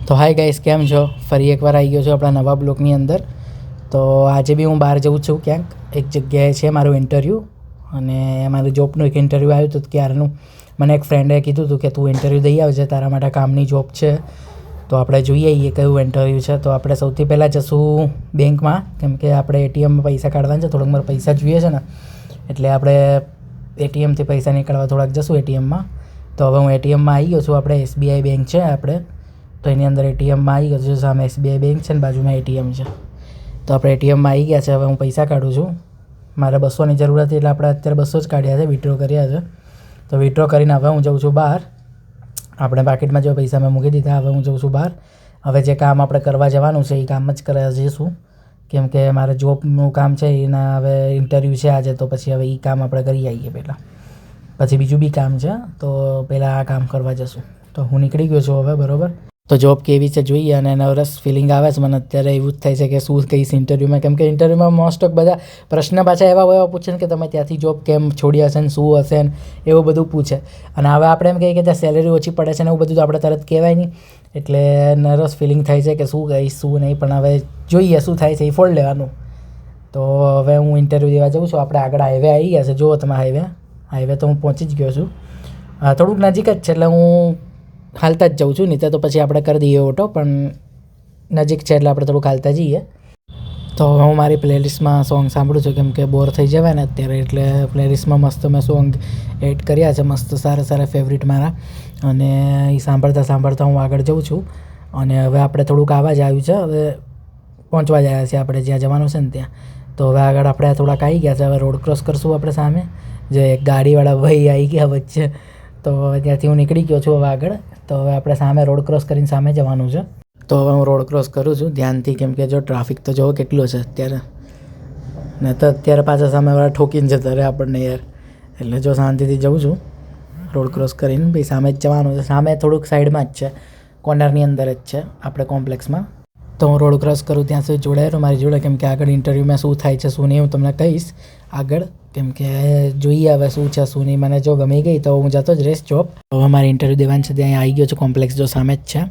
તો hi guys, કેમ છો? ફરી એકવાર આવી ગયો છું આપણા નવા બ્લોગની અંદર. તો આજે બી હું બહાર જઉં છું ક્યાંક, એક જગ્યાએ છે મારું ઇન્ટરવ્યૂ, અને મારું જોબનું એક ઇન્ટરવ્યૂ આવ્યું હતું ક્યારનું. મને એક ફ્રેન્ડે કીધું હતું કે તું ઇન્ટરવ્યૂ દઈ આવજે, તારા માટે કામની જોબ છે. તો આપણે જોઈએ એ કયું ઇન્ટરવ્યૂ છે. તો આપણે સૌથી પહેલાં જશું બેંકમાં, કેમ કે આપણે એટીએમમાં પૈસા કાઢવાના છે. થોડુંક મારે પૈસા જોઈએ છે ને, એટલે આપણે એટીએમથી પૈસા નીકળવા થોડાક જશું એટીએમમાં. તો હવે હું એટીએમમાં આવી ગયો છું. આપણે એસબીઆઈ બેંક છે આપણે, તો એની અંદર એટીએમમાં આવી ગયો છું. સામે એસબીઆઈ બેંક છે ને બાજુમાં એટીએમ છે. તો આપણે એટીએમમાં આવી ગયા છે. હવે હું પૈસા કાઢું છું. મારે 200ની જરૂર હતી એટલે આપણે અત્યારે 200 જ કાઢ્યા છે, વિથડ્રો કર્યા છે. તો વિથડ્રો કરીને હવે હું જાઉં છું બહાર. આપણે પાકીટમાં જો પૈસા મેં મૂકી દીધા. હવે હું જાઉં છું બહાર. હવે જે કામ આપણે કરવા જવાનું છે એ કામ જ કરવા જઈશું, કેમ કે મારે જોબનું કામ છે એના હવે ઇન્ટરવ્યૂ છે આજે. તો પછી હવે એ કામ આપણે કરી આવીએ પહેલાં, પછી બીજું બી કામ છે. તો પહેલાં આ કામ કરવા જશું. તો હું નીકળી ગયો છું હવે, બરાબર. તો જોબ કેવી છે જોઈએ, અને નર્વસ ફિલિંગ આવે છે મને અત્યારે. એવું જ થાય છે કે શું કહીશ ઇન્ટરવ્યૂમાં, કેમ કે ઇન્ટરવ્યૂમાં મોસ્ટ ઓફ બધા પ્રશ્ન પાછા એવા પૂછે ને કે તમે ત્યાંથી જોબ કેમ છોડી હશે ને શું હશે ને એવું બધું પૂછે. અને હવે આપણે એમ કહીએ કે ત્યાં સેલેરી ઓછી પડે છે ને એવું બધું તો આપણે તરત કહેવાય નહીં. એટલે નર્વસ ફિલિંગ થાય છે કે શું કહીશ શું નહીં, પણ હવે જોઈએ શું થાય છે એ ફોડ લેવાનું. તો હવે હું ઇન્ટરવ્યૂ દેવા જાઉં છું. આપણે આગળ હાઈવે આવી ગયા છે, જુઓ તમે હાઈવે તો હું પહોંચી જ ગયો છું. થોડુંક નજીક જ છે એટલે હું હાલતા જ જાઉં છું. નહીં તો પછી આપણે કરી દઈએ ઓટો, પણ નજીક છે એટલે આપણે થોડુંક હાલતા જઈએ. તો હું મારી પ્લેલિસ્ટમાં સોંગ સાંભળું છું, કેમ કે બોર થઈ જવાય ને અત્યારે, એટલે પ્લેલિસ્ટમાં મસ્ત મેં સોંગ એડ કર્યા છે, મસ્ત સારા સારા ફેવરિટ મારા. અને એ સાંભળતા સાંભળતા હું આગળ જાઉં છું. અને હવે આપણે થોડુંક આવા જ આવ્યું છે, હવે પહોંચવા જ આવ્યા છીએ આપણે જ્યાં જવાનું છે ને ત્યાં. તો હવે આગળ આપણે થોડાક આવી ગયા છે. હવે રોડ ક્રોસ કરશું આપણે સામે, જે એક ગાડીવાળા ભાઈ આવી ગયા વચ્ચે. તો ત્યાંથી હું નીકળી ગયો છું હવે આગળ. તો હવે આપણે સામે રોડ ક્રોસ કરીને સામે જવાનું છે. તો હવે હું રોડ ક્રોસ કરું છું ધ્યાનથી, કેમ કે જો ટ્રાફિક તો જોવો કેટલો છે અત્યારે. ને તો અત્યારે પાછા સામેવાળા ઠોકીને જતા રહે આપણને યાર. એટલે જો શાંતિથી જઉં છું રોડ ક્રોસ કરીને. ભાઈ સામે જ જવાનું છે. સામે થોડુંક સાઈડમાં જ છે, કોર્નરની અંદર જ છે આપણે કોમ્પ્લેક્સમાં. તો હું રોડ ક્રોસ કરું ત્યાં સુધી જોડાયેલો મારી જોડે, કેમ કે આગળ ઇન્ટરવ્યૂમાં શું થાય છે શું નહીં હું તમને કહીશ આગળ. કેમ કે જોઈએ હવે શું છે શું નહીં. મને જો ગમી ગઈ તો હું જતો જ રહીશ જોબ. હવે મારે ઇન્ટરવ્યૂ દેવાનું છે, ત્યાં આવી ગયો છું. કોમ્પ્લેક્સ જો સામે જ છે.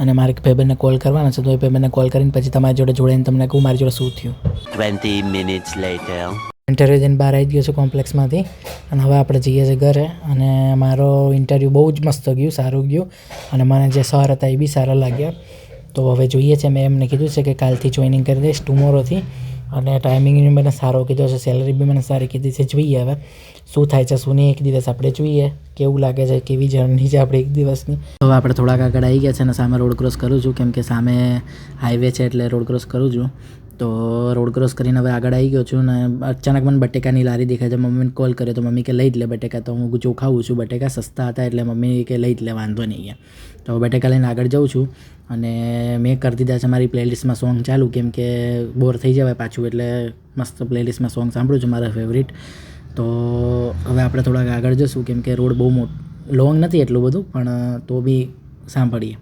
અને મારે એક ભાઈબંધને કોલ કરવાનો છે, તો એ ભાઈબંધને કોલ કરીને પછી તમારી જોડે જોડાઈને તમને કહું મારી જોડે શું થયું. 20 minutes later. ઇન્ટરવ્યૂ જઈને બહાર આવી ગયો છું કોમ્પ્લેક્સમાંથી, અને હવે આપણે જઈએ છીએ ઘરે. અને મારો ઇન્ટરવ્યૂ બહુ જ મસ્ત ગયું, સારું ગયું. અને મને જે સર હતા એ બી સારા લાગ્યા. તો હવે જોઈએ છે, મેં એમને કીધું છે કે કાલથી જોઈનિંગ કરી દઈશ, ટુમોરોથી. અને ટાઈમિંગ મને સારો કીધો છે, સેલરી બી મને સારી કીધી છે. જોઈએ હવે શું થાય છે શું નહીં. એક દિવસ આપણે જોઈએ કેવું લાગે છે, કેવી જર્ની છે આપણે એક દિવસની. હવે આપણે થોડાક આગળ આવી ગયા છે અને સામે રોડ ક્રોસ કરું છું, કેમ કે સામે હાઈવે છે એટલે રોડ ક્રોસ કરું છું. તો રોડ ક્રોસ કરીને હવે આગળ આવી ગયો છું. ને અચાનક મને બટેકાની લારી દેખાય છે. મમ્મીને કોલ કર્યો તો મમ્મી કે લઈ જ લે બટેકા. તો હું જો ખાઉં છું, બટેકા સસ્તા હતા એટલે મમ્મી કે લઈ જ લે, વાંધો નહીં. તો બટેકા લઈને આગળ જાઉં છું. અને મેં કરી દીધા છે મારી પ્લેલિસ્ટમાં સોંગ ચાલુ, કેમ કે બોર થઈ જવાય પાછું. એટલે મસ્ત પ્લેલિસ્ટમાં સોંગ સાંભળું છું મારા ફેવરિટ. તો હવે આપણે થોડાક આગળ જશું, કેમ કે રોડ બહુ લોંગ નથી એટલું બધું, પણ તો બી સાંભળીએ.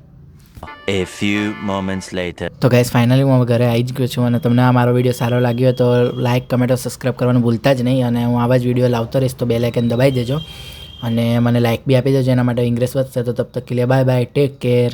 A few moments later. તો ગાઈસ ફાઇનલી હું હવે ઘરે આવી જ ગયો છું. અને તમને આ મારો વિડીયો સારો લાગ્યો હોય તો લાઇક, કમેન્ટ અને સબસ્ક્રાઈબ કરવાનું ભૂલતા જ નહીં. અને હું આવા જ વિડીયો લાવતો રહીશ, તો બેલ આઇકન દબાવી દેજો. અને મને લાઇક બી આપી દેજો, એના માટે ઇંગ્રેસ વધશે. તો તબ તક કે લીએ બાય બાય, ટેક કેર.